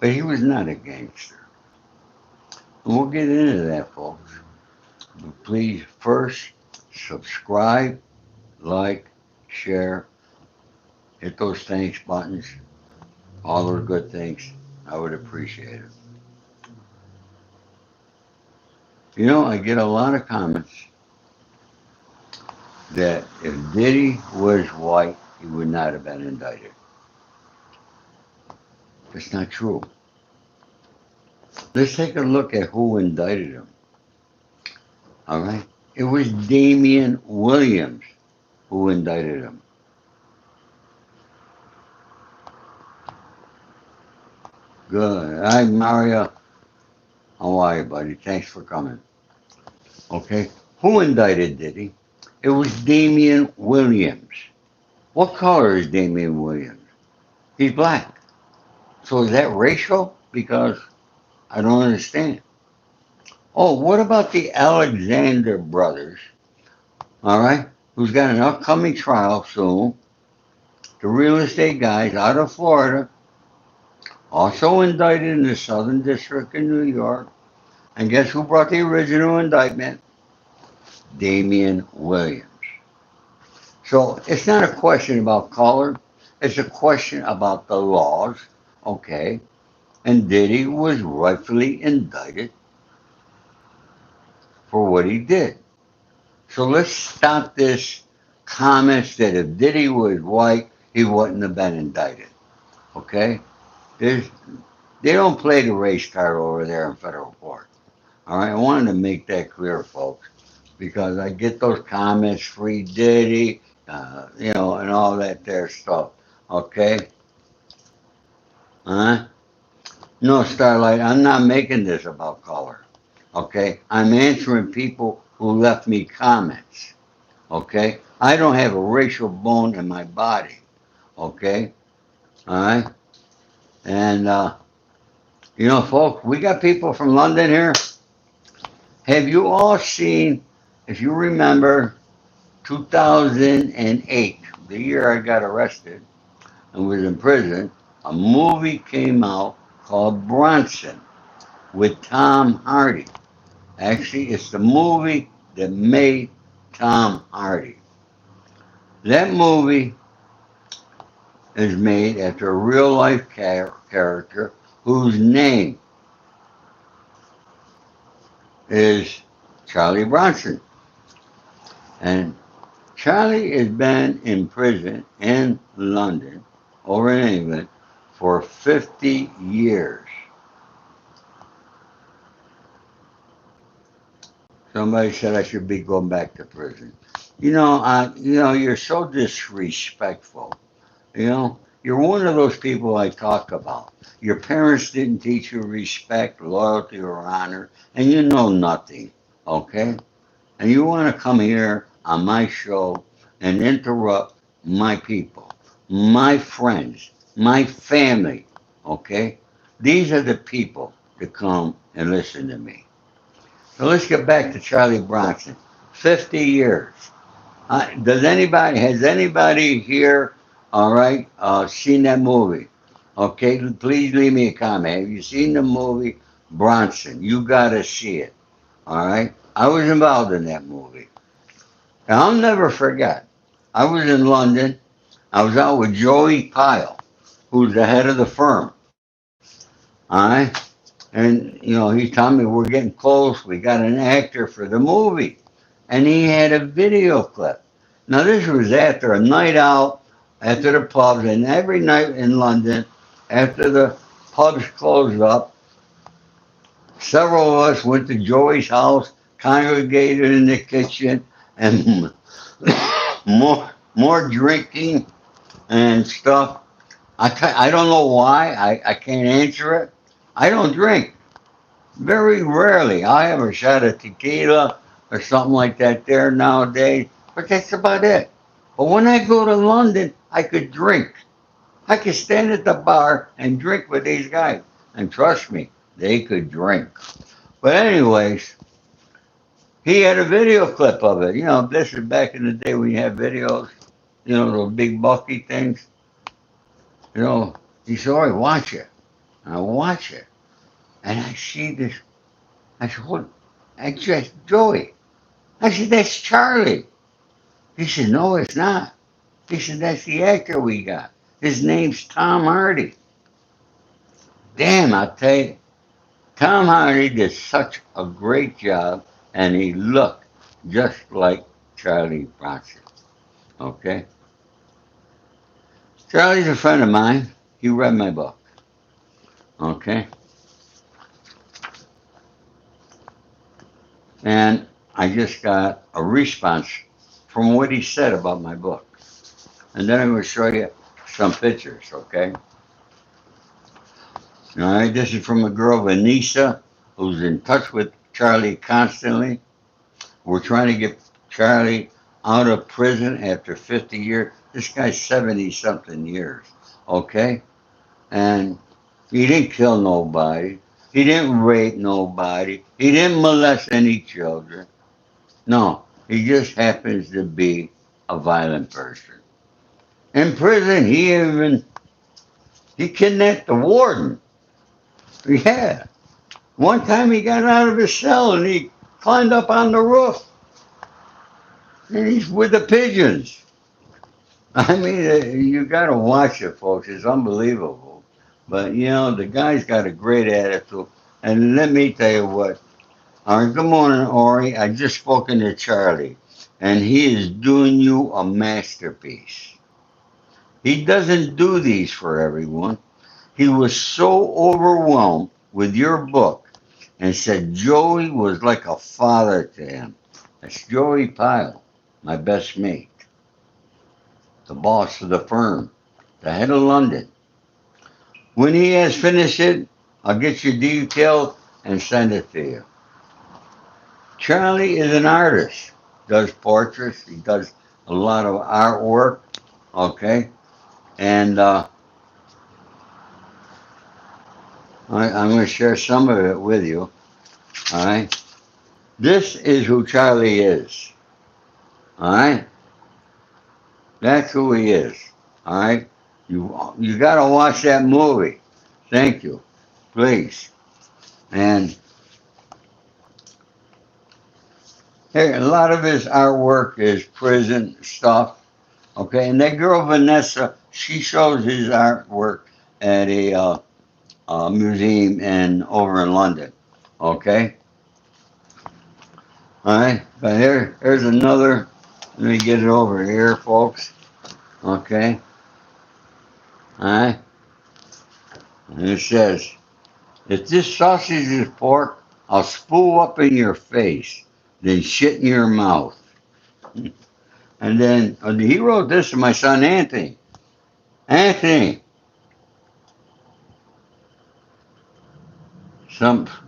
But he was not a gangster. And we'll get into that, folks. But please first subscribe, like, share, hit those thanks buttons, all those good things. I would appreciate it. You know, I get a lot of comments that if Diddy was white, he would not have been indicted. That's not true. Let's take a look at who indicted him. All right? It was Damian Williams who indicted him. Good. Hi, Mario. How are you, buddy? Thanks for coming. Okay? Who indicted Diddy? It was Damian Williams. What color is Damian Williams? He's black. So is that racial? Because I don't understand. Oh, what about the Alexander brothers? All right? Who's got an upcoming trial soon? The real estate guys out of Florida, also indicted in the Southern District in New York. And guess who brought the original indictment? Damian Williams. So it's not a question about color, it's a question about the laws, okay? And Diddy was rightfully indicted for what he did. So let's stop this comments that if Diddy was white, he wouldn't have been indicted, okay? There's, they don't play the race card over there in federal court. All right, I wanted to make that clear, folks, because I get those comments, free Diddy, and all that there stuff. Okay, huh? No, Starlight, I'm not making this about color. Okay, I'm answering people who left me comments. Okay, I don't have a racial bone in my body. Okay, all right, and folks, we got people from London here. Have you all seen, if you remember, 2008, the year I got arrested and was in prison, a movie came out called Bronson with Tom Hardy. Actually, it's the movie that made Tom Hardy. That movie is made after a real life character whose name is Charlie Bronson. And Charlie has been in prison in London, over in England, for 50 years. Somebody said I should be going back to prison. You're so disrespectful. You're one of those people I talk about. Your parents didn't teach you respect, loyalty, or honor, and you know nothing, okay? And you want to come here on my show and interrupt my people, my friends, my family, okay? These are the people that come and listen to me. So let's get back to Charlie Bronson. 50 years. Has anybody here, all right, seen that movie? Okay, please leave me a comment. Have you seen the movie Bronson? You got to see it, all right? I was involved in that movie. And I'll never forget. I was in London. I was out with Joey Pyle, who's the head of the firm. All right. And he told me we're getting close. We got an actor for the movie. And he had a video clip. Now, this was after a night out, after the pubs, and every night in London, after the pubs closed up, several of us went to Joey's house, congregated in the kitchen, and more drinking and stuff. I don't know why. I can't answer it. I don't drink. Very rarely. I have a shot of tequila or something like that there nowadays, but that's about it. But when I go to London, I could drink. I could stand at the bar and drink with these guys. And trust me, they could drink. But anyways, he had a video clip of it. This is back in the day when you had videos, those big bulky things. He said, all right, watch it. I watch it, and I see this. I said, what? I just, Joey. I said, that's Charlie. He said, no, it's not. He said, that's the actor we got. His name's Tom Hardy. Damn, I tell you, Tom Hardy did such a great job, and he looked just like Charlie Bronson. Okay? Charlie's a friend of mine. He read my book. Okay? And I just got a response from what he said about my book. And then I'm going to show you some pictures, okay? All right, this is from a girl, Vanessa, who's in touch with Charlie constantly. We're trying to get Charlie out of prison after 50 years. This guy's 70 something years, okay? And he didn't kill nobody. He didn't rape nobody. He didn't molest any children. No, he just happens to be a violent person. In prison, he kidnapped the warden. Yeah. One time he got out of his cell and he climbed up on the roof. And he's with the pigeons. I mean, you got to watch it, folks. It's unbelievable. But, you know, the guy's got a great attitude. And let me tell you what. All right, good morning, Ori. I just spoken to Charlie. And he is doing you a masterpiece. He doesn't do these for everyone. He was so overwhelmed with your book and said Joey was like a father to him. That's Joey Pyle, my best mate, the boss of the firm, the head of London. When he has finished it, I'll get you details and send it to you. Charlie is an artist, does portraits, he does a lot of artwork, okay? And I'm going to share some of it with you, all right? This is who Charlie is, all right? That's who he is, all right? You got to watch that movie. Thank you, please. And hey, a lot of his artwork is prison stuff, okay? And that girl Vanessa, she shows his artwork at a museum over in London, okay? All right, but here's another. Let me get it over here, folks. Okay, all right. And it says, if this sausage is pork, I'll spool up in your face, then shit in your mouth. And then he wrote this to my son Anthony. Anthony,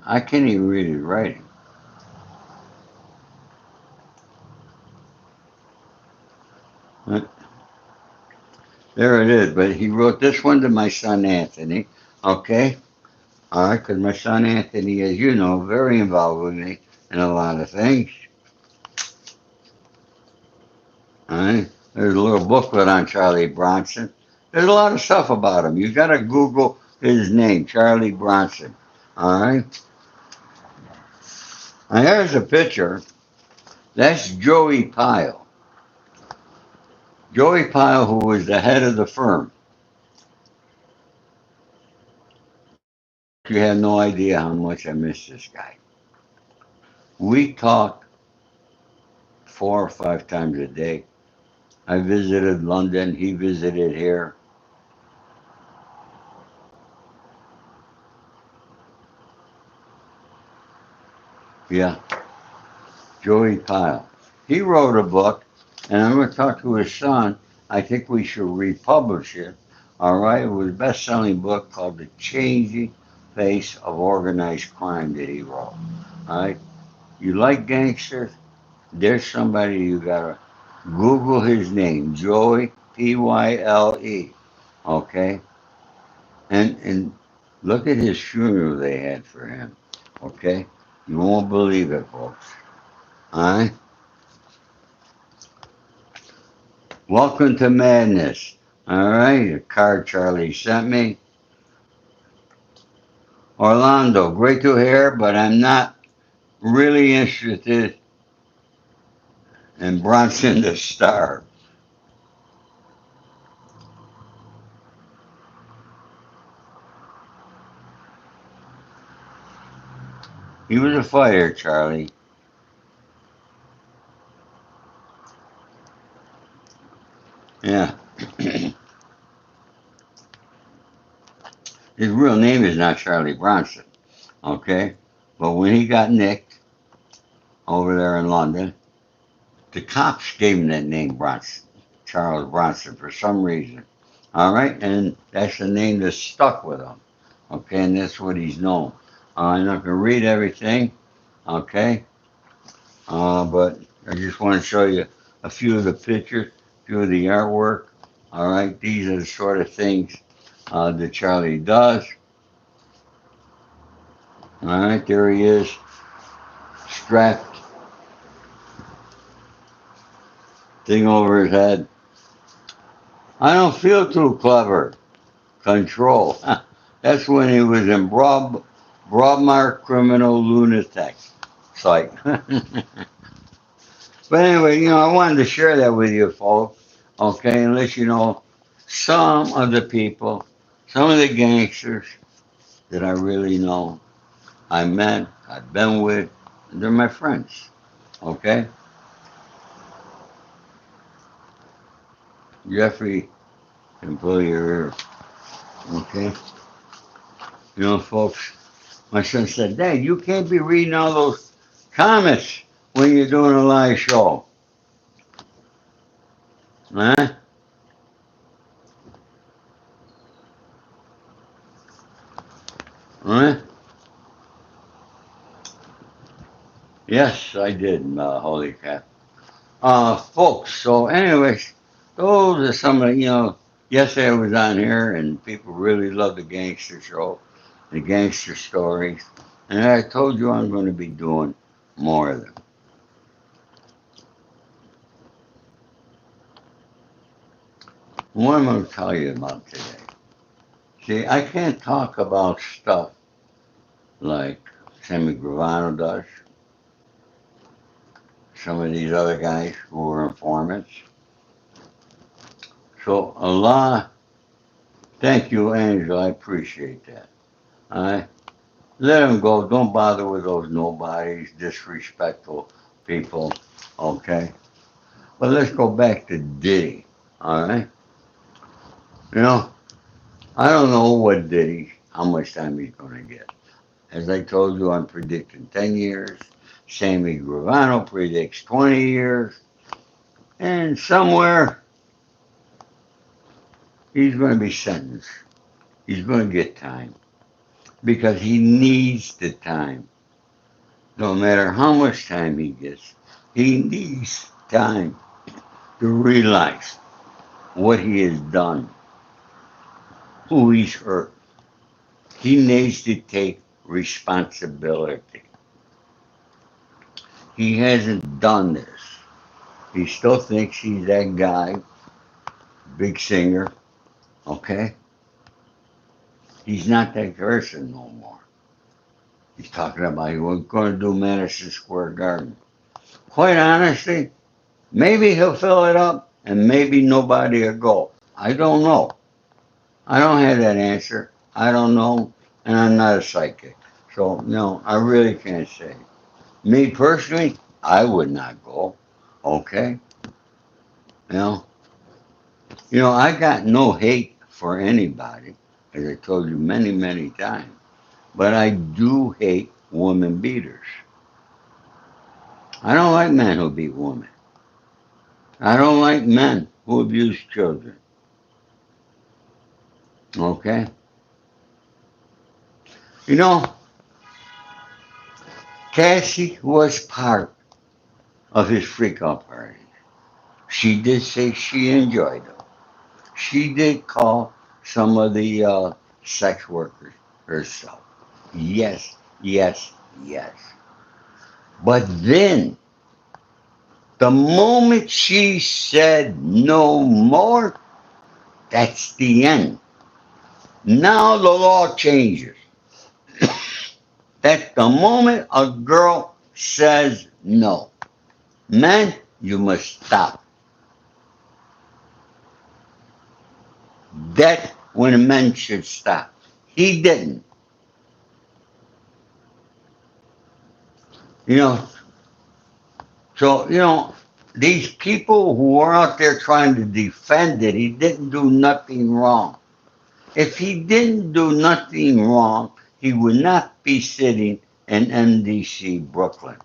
I can't even read his writing. But there it is. But he wrote this one to my son Anthony. Okay, all right, because my son Anthony, as you know, very involved with me in a lot of things. All right, there's a little booklet on Charlie Bronson. There's a lot of stuff about him. You got to Google his name, Charlie Bronson. All right. Now here's a picture. That's Joey Pyle. Joey Pyle, who was the head of the firm. You have no idea how much I miss this guy. We talk 4 or 5 times a day. I visited London. He visited here. Yeah, Joey Pyle. He wrote a book, and I'm going to talk to his son. I think we should republish it. All right, it was a best-selling book called The Changing Face of Organized Crime that he wrote. All right, you like gangsters? There's somebody you gotta Google his name, Joey Pyle. Okay, and look at his funeral they had for him. Okay, you won't believe it, folks. All right. Welcome to Madness. All right, a card Charlie sent me. Orlando, great to hear, but I'm not really interested in Bronson the Star. He was a fighter, Charlie. Yeah. His real name is not Charlie Bronson, okay? But when he got nicked over there in London, the cops gave him that name, Bronson, Charles Bronson, for some reason. All right, and that's the name that stuck with him. Okay, and that's what he's known. I'm not gonna read everything, okay? But I just want to show you a few of the pictures, a few of the artwork. All right, these are the sort of things that Charlie does. All right, there he is, strapped, thing over his head. I don't feel too clever. Control. That's when he was in Broadmoor Criminal Lunatic Site. But anyway, I wanted to share that with you folks, okay, and let you know some of the people, some of the gangsters that I really know, I met, I've been with, and they're my friends, okay? Jeffrey can pull your ear, okay? Folks, my son said, Dad, you can't be reading all those comments when you're doing a live show. Huh? Huh? Yes, I did, holy crap. Folks, so anyways, those are some of, yesterday I was on here and people really love the gangster show, the gangster stories. And I told you I'm going to be doing more of them. What am I going to tell you about today? See, I can't talk about stuff like Sammy Gravano does, some of these other guys who were informants. So, Allah, thank you, Angel. I appreciate that. All right? Let them go. Don't bother with those nobodies, disrespectful people. Okay? But let's go back to Diddy. All right? You know, I don't know what Diddy, how much time he's going to get. As I told you, I'm predicting 10 years. Sammy Gravano predicts 20 years. And somewhere he's going to be sentenced. He's going to get time because he needs the time. No matter how much time he gets, he needs time to realize what he has done, who he's hurt. He needs to take responsibility. He hasn't done this. He still thinks he's that guy, big singer, okay? He's not that person no more. He's talking about he was going to do Madison Square Garden. Quite honestly, maybe he'll fill it up and maybe nobody will go. I don't know. I don't have that answer. I don't know. And I'm not a psychic. So, no, I really can't say. Me personally, I would not go. Okay? You know, I got no hate for anybody, as I told you many, many times. But I do hate woman beaters. I don't like men who beat women. I don't like men who abuse children. Okay? You know, Cassie was part of his freak out party. She did say she enjoyed them. She did call some of the sex workers herself. Yes, yes, yes. But then, the moment she said no more, that's the end. Now the law changes. That's the moment a girl says no. Man, you must stop. That's when a man should stop. He didn't. You know, so, these people who are out there trying to defend it, he didn't do nothing wrong. If he didn't do nothing wrong, he would not be sitting in MDC Brooklyn.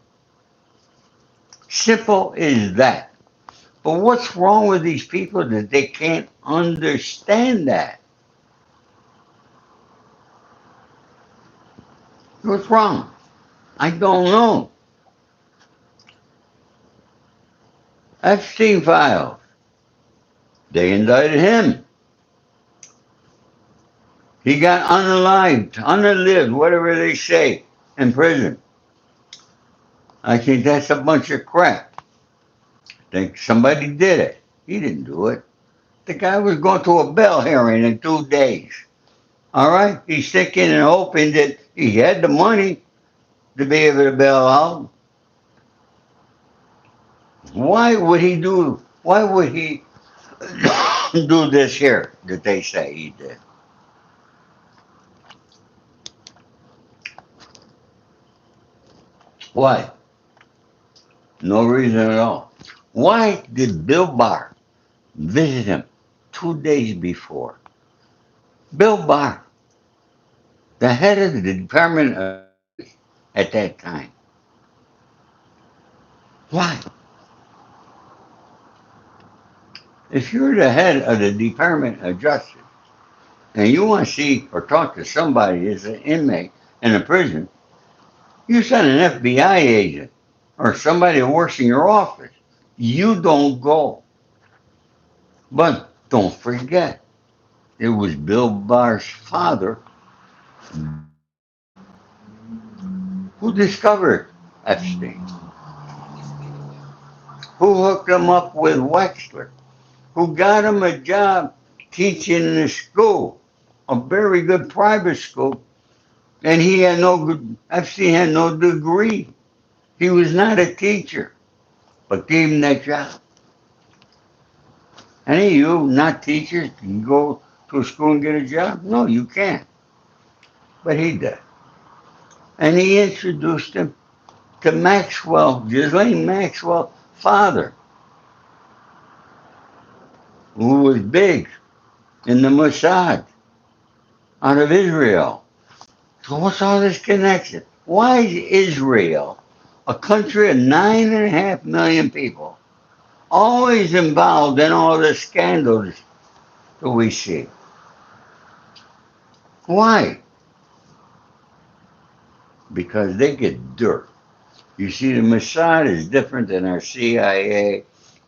Simple as that. But what's wrong with these people that they can't understand that? What's wrong? I don't know. Epstein files. They indicted him. He got unalived, whatever they say, in prison. I think that's a bunch of crap. I think somebody did it. He didn't do it. The guy was going to a bail hearing in 2 days. All right? He's thinking and hoping that he had the money to be able to bail out. Why would he do this here that they say he did? Why? No reason at all. Why did Bill Barr visit him 2 days before? Bill Barr, the head of the Department of Justice at that time. Why? If you're the head of the Department of Justice and you want to see or talk to somebody as an inmate in a prison, you send an FBI agent or somebody who works in your office. You don't go. But don't forget, it was Bill Barr's father who discovered Epstein, who hooked him up with Wexler, who got him a job teaching in a school, a very good private school, and he had no good, Epstein had no degree. He was not a teacher, but gave him that job. Any of you not teachers can go to a school and get a job? No, you can't. But he did. And he introduced him to Maxwell, Ghislaine Maxwell's father, who was big in the Mossad out of Israel. So what's all this connection? Why is Israel, a country of 9.5 million people, always involved in all the scandals that we see? Why? Because they get dirt. You see, the Mossad is different than our CIA,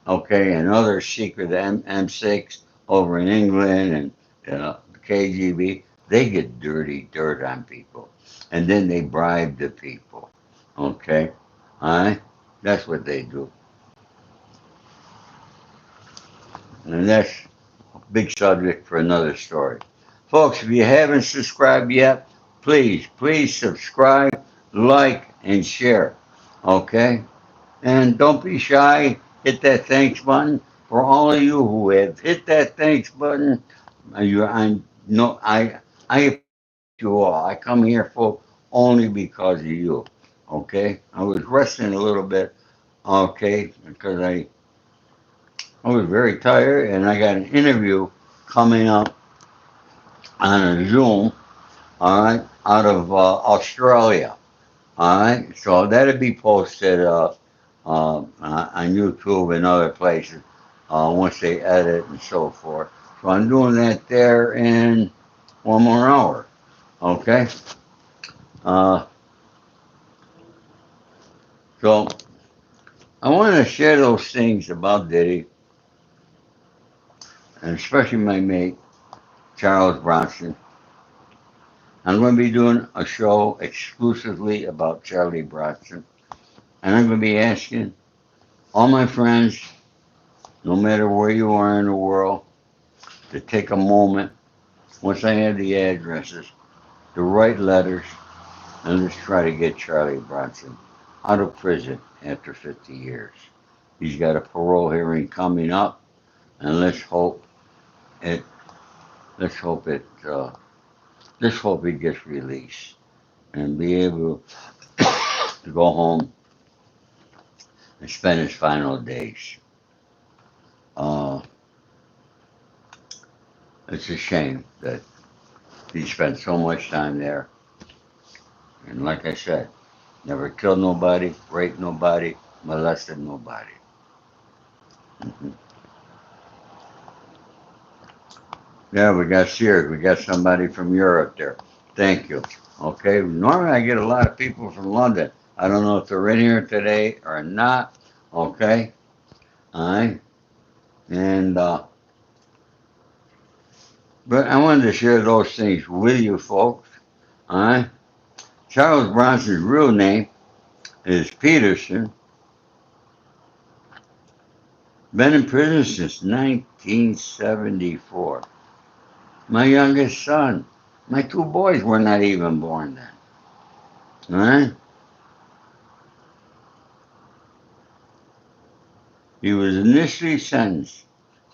okay, and other secret M6 over in England and KGB. They get dirty dirt on people, and then they bribe the people, okay? All right? That's what they do. And that's a big subject for another story. Folks, if you haven't subscribed yet, please subscribe, like, and share, okay? And don't be shy. Hit that thanks button. For all of you who have hit that thanks button, I no, I appreciate you all. I come here for only because of you. Okay, I was resting a little bit. Okay, because I was very tired, and I got an interview coming up on a Zoom. All right, out of Australia. All right, so that'll be posted on YouTube and other places once they edit and so forth. So I'm doing that there in 1 more hour. Okay, uh, so I want to share those things about Diddy, and especially my mate Charles Bronson. I'm going to be doing a show exclusively about Charlie Bronson, and I'm going to be asking all my friends, no matter where you are in the world, to take a moment once I have the addresses, to write letters and let's try to get Charlie Bronson out of prison after 50 years. He's got a parole hearing coming up, and it. Let's hope it. Let's hope he gets released and be able to go home and spend his final days. Uh, it's a shame that he spent so much time there, and like I said, never killed nobody, raped nobody, molested nobody. Mhm. Yeah, we got Sears. We got somebody from Europe there. Thank you. Okay, normally I get a lot of people from London. I don't know if they're in here today or not. Okay, all right, and but I wanted to share those things with you folks. All right, Charles Bronson's real name is Peterson. Been in prison since 1974. My youngest son, my two boys were not even born then. All right, he was initially sentenced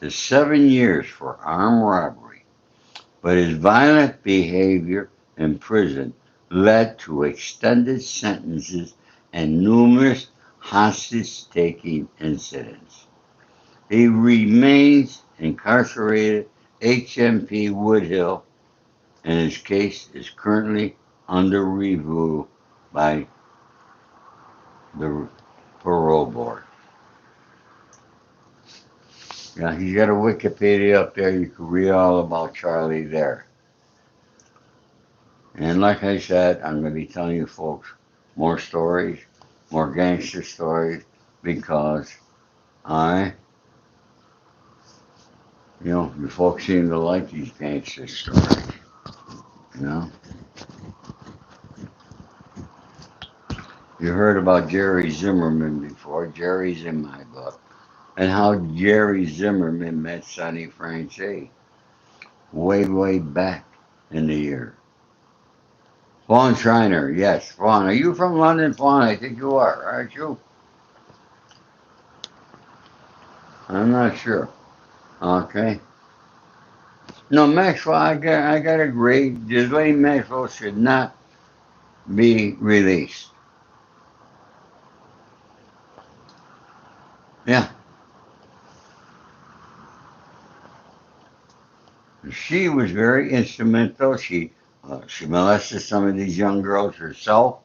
to 7 years for armed robbery, but his violent behavior in prison led to extended sentences and numerous hostage taking incidents. He remains incarcerated HMP Woodhill, and his case is currently under review by the parole board. Yeah, he's got a Wikipedia up there. You can read all about Charlie there. And like I said, I'm going to be telling you folks more stories, more gangster stories, because I, you folks seem to like these gangster stories. You know, you heard about Jerry Zimmerman before. Jerry's in my book. And how Jerry Zimmerman met Sonny Francie way, way back in the year. Fawn Schreiner, yes, Fawn. Are you from London, Fawn? I think you are, aren't you? I'm not sure. Okay. No, Maxwell, I got to agree. Ghislaine Maxwell should not be released. Yeah, she was very instrumental. She molested some of these young girls herself.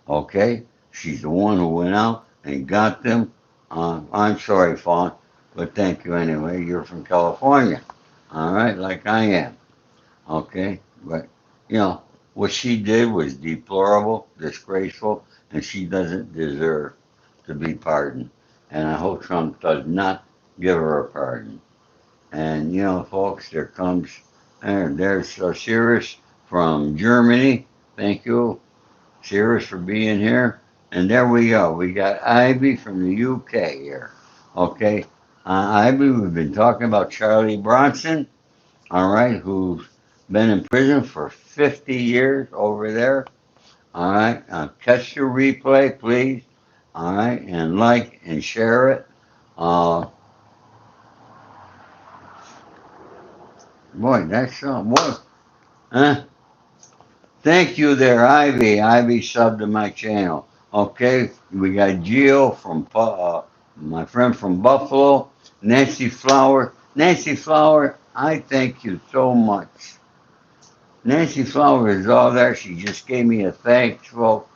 Okay, she's the one who went out and got them. I'm sorry, Fawn, but thank you anyway. You're from California, all right, like I am. Okay, but what she did was deplorable, disgraceful, and she doesn't deserve to be pardoned. And I hope Trump does not give her a pardon. And folks, there's Cyrus from Germany. Thank you, Cyrus, for being here. And there we go. We got Ivy from the UK here. Okay, Ivy, we've been talking about Charlie Bronson. All right, who's been in prison for 50 years over there. All right, catch the replay, please. All right, and like and share it. Uh, boy, that's what. Huh? Thank you there, Ivy. Ivy subbed to my channel. Okay, we got Gio from my friend from Buffalo, Nancy Flower. Nancy Flower, I thank you so much. Nancy Flower is all there. She just gave me a thanks, folks.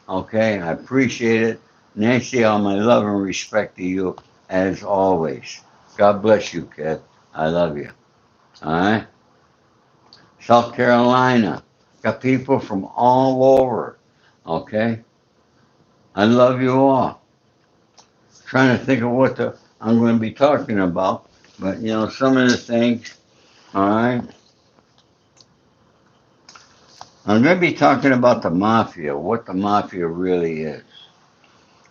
Okay, I appreciate it. Nancy, all my love and respect to you as always. God bless you, kid. I love you. All right. South Carolina. Got people from all over. Okay. I love you all. Trying to think of what I'm going to be talking about, but some of the things. All right. I'm going to be talking about the mafia, what the mafia really is.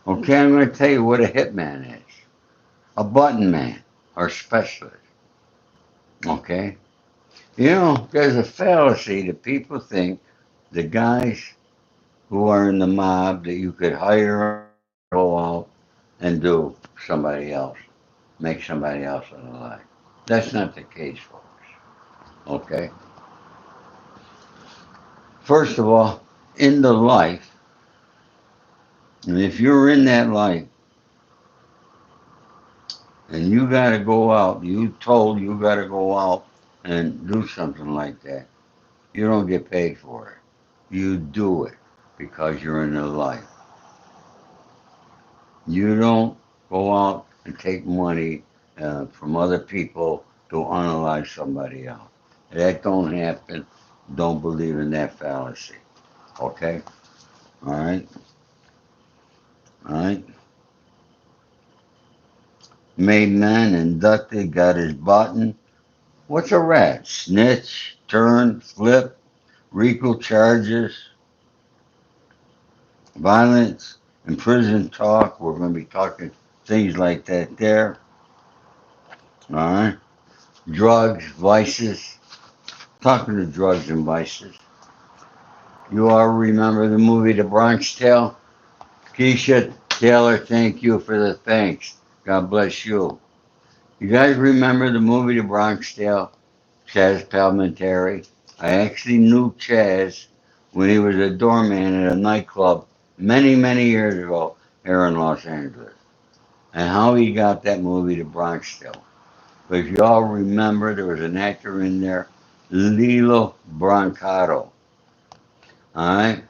Okay, I'm going to tell you what a hitman is, a button man or specialist. Okay, there's a fallacy that people think the guys who are in the mob that you could hire them to go out and do somebody else, make somebody else alive. That's not the case, folks. Okay? First of all, in the life, and if you're in that life and you got to go out, you told you got to go out and do something like that, you don't get paid for it. You do it because you're in the life. You don't go out and take money from other people to unalive somebody else. That don't happen. Don't believe in that fallacy. Okay? All right? All right? Made man inducted, got his button. What's a rat? Snitch, turn, flip, RICO charges, violence, in prison talk. We're going to be talking things like that there. All right? Drugs, vices. Talking to drugs and vices. You all remember the movie The Bronx Tale? Keisha Taylor, thank you for the thanks. God bless you. You guys remember the movie The Bronx Tale? Chaz Palminteri. I actually knew Chaz when he was a doorman at a nightclub many, many years ago here in Los Angeles. And how he got that movie, The Bronx Tale. But if you all remember, there was an actor in there, Lilo Brancato. All right?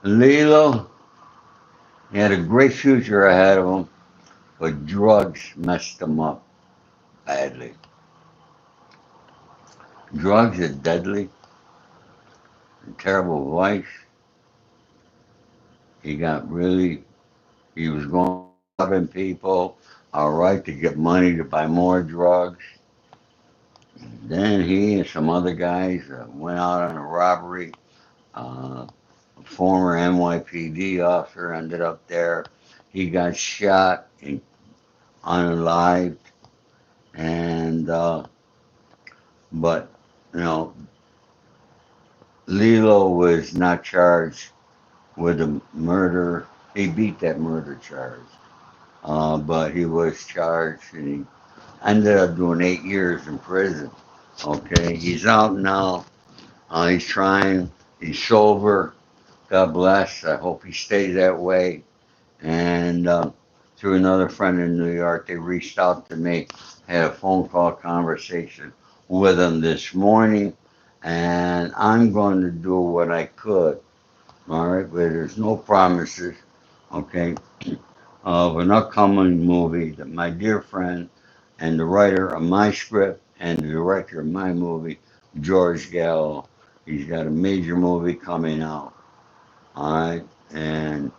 Lilo, he had a great future ahead of him, but drugs messed him up badly. Drugs are deadly, a terrible vice. He got really, he was going robbing people, all right, to get money to buy more drugs. Then he and some other guys went out on a robbery. A former NYPD officer ended up there. He got shot and unalived, and but you know, Lilo was not charged with a murder. He beat that murder charge, but he was charged, and he ended up doing 8 years in prison. Okay, he's out now. He's trying. He's sober. God bless. I hope he stays that way. And through another friend in New York, they reached out to me, had a phone call conversation with him this morning, and I'm going to do what I could. All right, but there's no promises. Okay, of an upcoming movie that my dear friend and the writer of my script and the director of my movie, George Gallo, he's got a major movie coming out. All right, and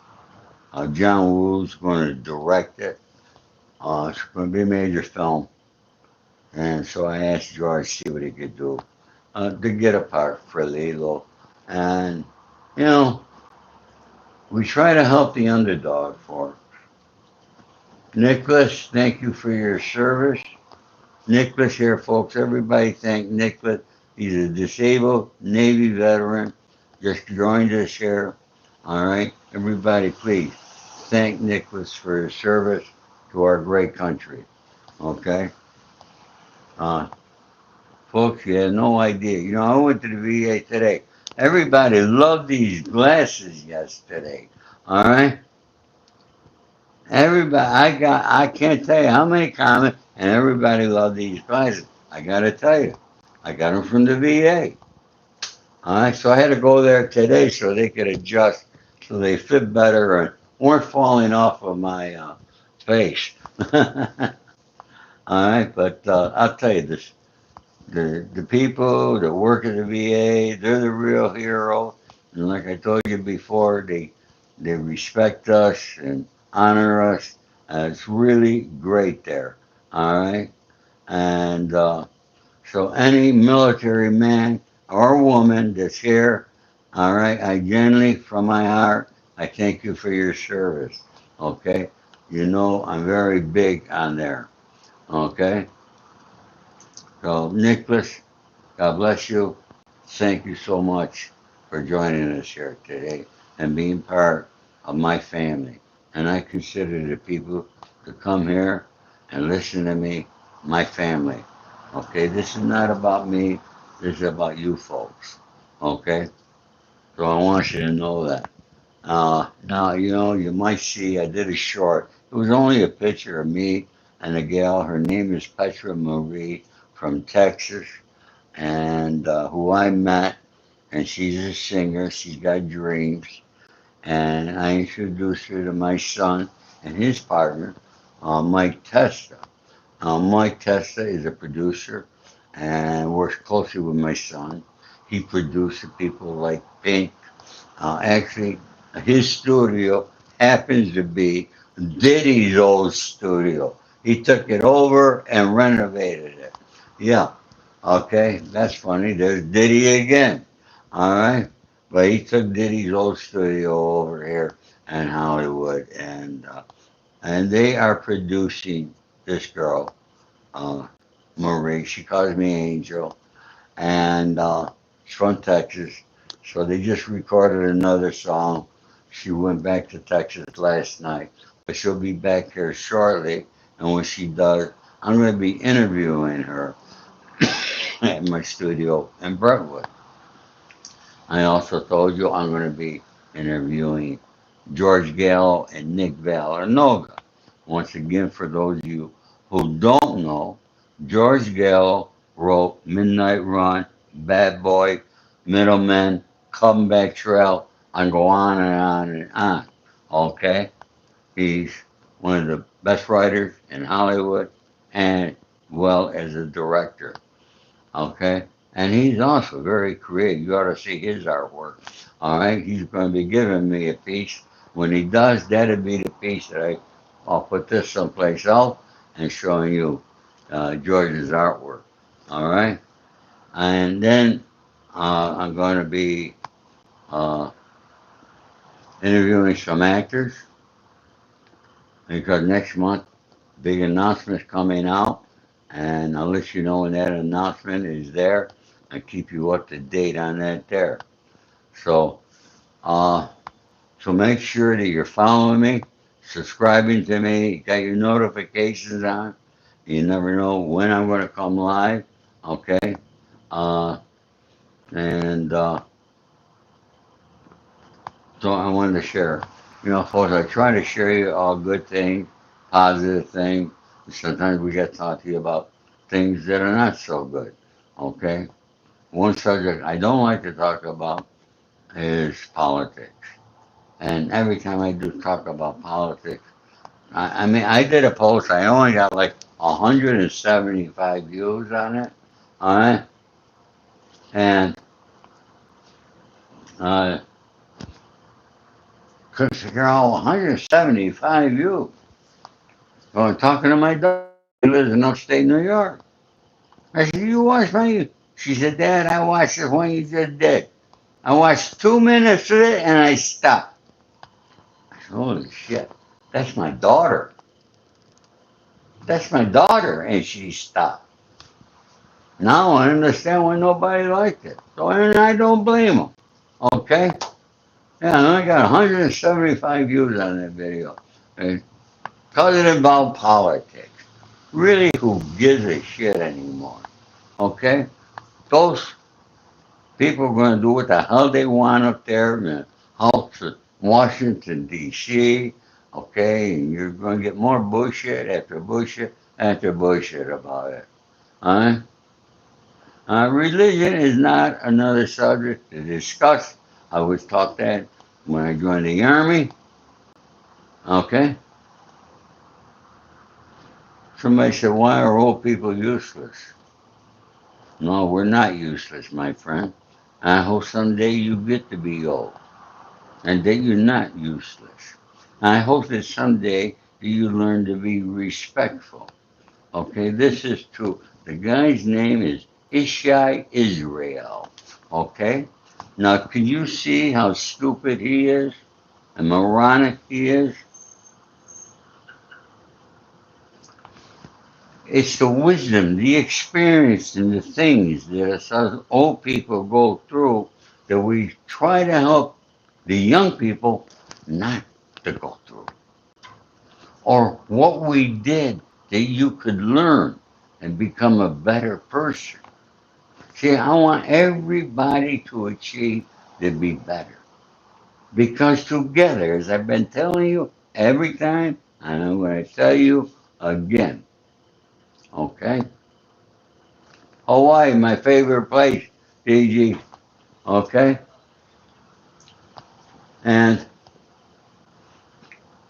John Woo's going to direct it. It's going to be a major film, and so I asked George to see what he could do to get a part for Lilo, and you know we try to help the underdog for Nicholas. Thank you for your service. Nicholas here, folks. Everybody thank Nicholas. He's a disabled Navy veteran. Just joined us here. All right. Everybody, please thank Nicholas for his service to our great country. Okay. Uh, Folks, you had no idea. You know, I went to the VA today. Everybody loved these glasses yesterday. All right. Everybody, I can't tell you how many comments, and everybody loved these glasses. I got to tell you, I got them from the VA. All right, so I had to go there today so they could adjust so they fit better and weren't falling off of my face. All right, but I'll tell you this: the people that work at the VA, they're the real heroes. And like I told you before, they respect us and honor us. It's really great there. All right, and so any military man or woman that's here, all right, I genuinely, from my heart, I thank you for your service. Okay, you know I'm very big on there. Okay, so Nicholas, God bless you. Thank you so much. for joining us here today and being part of my family. And I consider the people to come here and listen to me my family. Okay, this is not about me, this is about you folks. Okay, so I want you to know that. Now, you might see I did a short. It was only a picture of me and a gal. Her name is Petra Marie from Texas, and who I met, and she's a singer. She's got dreams, and I introduced her to my son and his partner, Mike Testa. Mike Testa is a producer and works closely with my son. He produces people like Pink. Actually, his studio happens to be Diddy's old studio. He took it over and renovated it. Yeah, okay, that's funny. There's Diddy again. All right, but he took Diddy's old studio over here in Hollywood, and they are producing this girl, uh, Marie. She calls me Angel, and she's from Texas. So they just recorded another song. She went back to Texas last night, but she'll be back here shortly. And when she does, I'm going to be interviewing her at my studio in Brentwood. I also told you I'm going to be interviewing George Gallo and Nick Vallanoga. Once again, for those of you who don't know, George Gallo wrote Midnight Run, Bad Boy, Middleman, Comeback Trail, and go on and on and on. Okay? He's one of the best writers in Hollywood and well as a director. Okay? And he's also very creative. You ought to see his artwork. All right? He's going to be giving me a piece. When he does, that'll be the piece that I'll put this someplace else and showing you George's artwork. All right? And then I'm going to be uh, interviewing some actors because next month, big announcement's coming out. And I'll let you know when that announcement is there and keep you up to date on that there. So, uh, so make sure that you're following me, subscribing to me, got your notifications on. You never know when I'm going to come live. Okay. Uh, and so I wanted to share. Folks, I try to share you all good things, positive things. Sometimes we got to talk to you about things that are not so good. Okay. One subject I don't like to talk about is politics. And every time I do talk about politics, I mean, I did a post. I only got like 175 views on it. All right, and uh, couldn't figure out 175 views. So I'm talking to my daughter. She lives in upstate New York. I said, "You watch my?" She said, "Dad, I watched the one you just did. I watched 2 minutes of it and I stopped." I said, "Holy shit, that's my daughter. That's my daughter," and she stopped. Now I understand why nobody liked it. So and I don't blame them. Okay? Yeah, I only got 175 views on that video. Because it's about politics. Really, who gives a shit anymore? Okay? Those people are going to do what the hell they want up there in the House of Washington, D.C. Okay? And you're going to get more bullshit after bullshit about it. All right? Religion is not another subject to discuss. I was taught that when I joined the army. Okay. Somebody said, "Why are old people useless?" No, we're not useless, my friend. I hope someday you get to be old and that you're not useless. I hope that someday you learn to be respectful. Okay, this is true. The guy's name is Ishai Israel. Okay? Now, can you see how stupid he is and moronic he is? It's the wisdom, the experience, and the things that us old people go through that we try to help the young people not to go through, or what we did that you could learn and become a better person. See, I want everybody to achieve to be better. Because together, as I've been telling you every time, and I'm going to tell you again, okay? Hawaii, my favorite place, DG, okay? And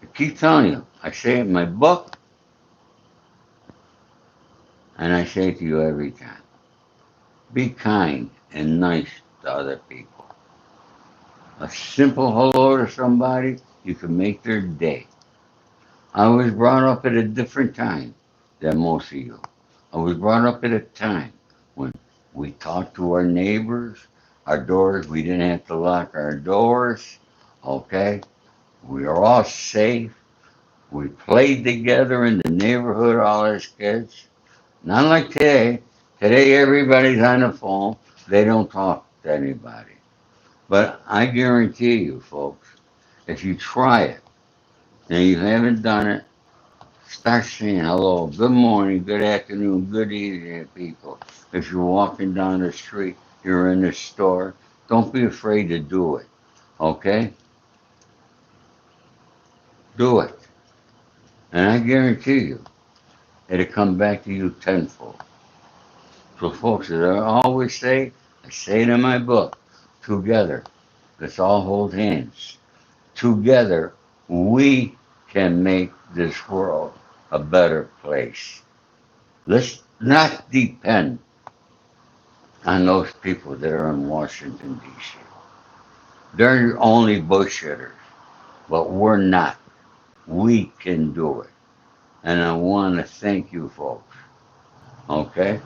I keep telling you, I say it in my book, and I say it to you every time. Be kind and nice to other people. A simple hello to somebody, you can make their day. I was brought up at a different time than most of you. I was brought up at a time when we talked to our neighbors, our doors, we didn't have to lock our doors, okay? We were all safe. We played together in the neighborhood, all as kids. Not like today. Today, everybody's on the phone. They don't talk to anybody. But I guarantee you, folks, if you try it and you haven't done it, start saying hello, good morning, good afternoon, good evening, people. If you're walking down the street, you're in the store, don't be afraid to do it. Okay? Do it. And I guarantee you, it'll come back to you tenfold. So, folks, as I always say, I say it in my book, together, let's all hold hands. Together, we can make this world a better place. Let's not depend on those people that are in Washington, D.C. They're only bullshitters, but we're not. We can do it. And I want to thank you folks. Okay?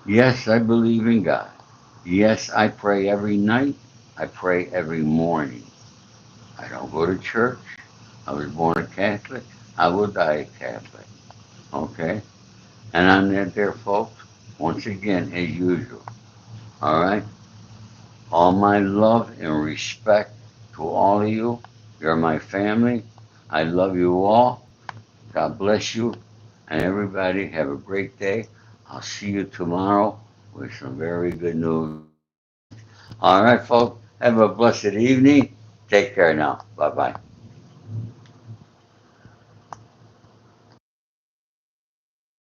Yes, I believe in God. Yes, I pray every night. I pray every morning. I don't go to church. I was born a Catholic. I will die a Catholic. Okay? And I'm there, folks, once again, as usual. All right? All my love and respect to all of you. You're my family. I love you all. God bless you. And everybody, have a great day. I'll see you tomorrow with some very good news. All right, folks. Have a blessed evening. Take care now. Bye bye.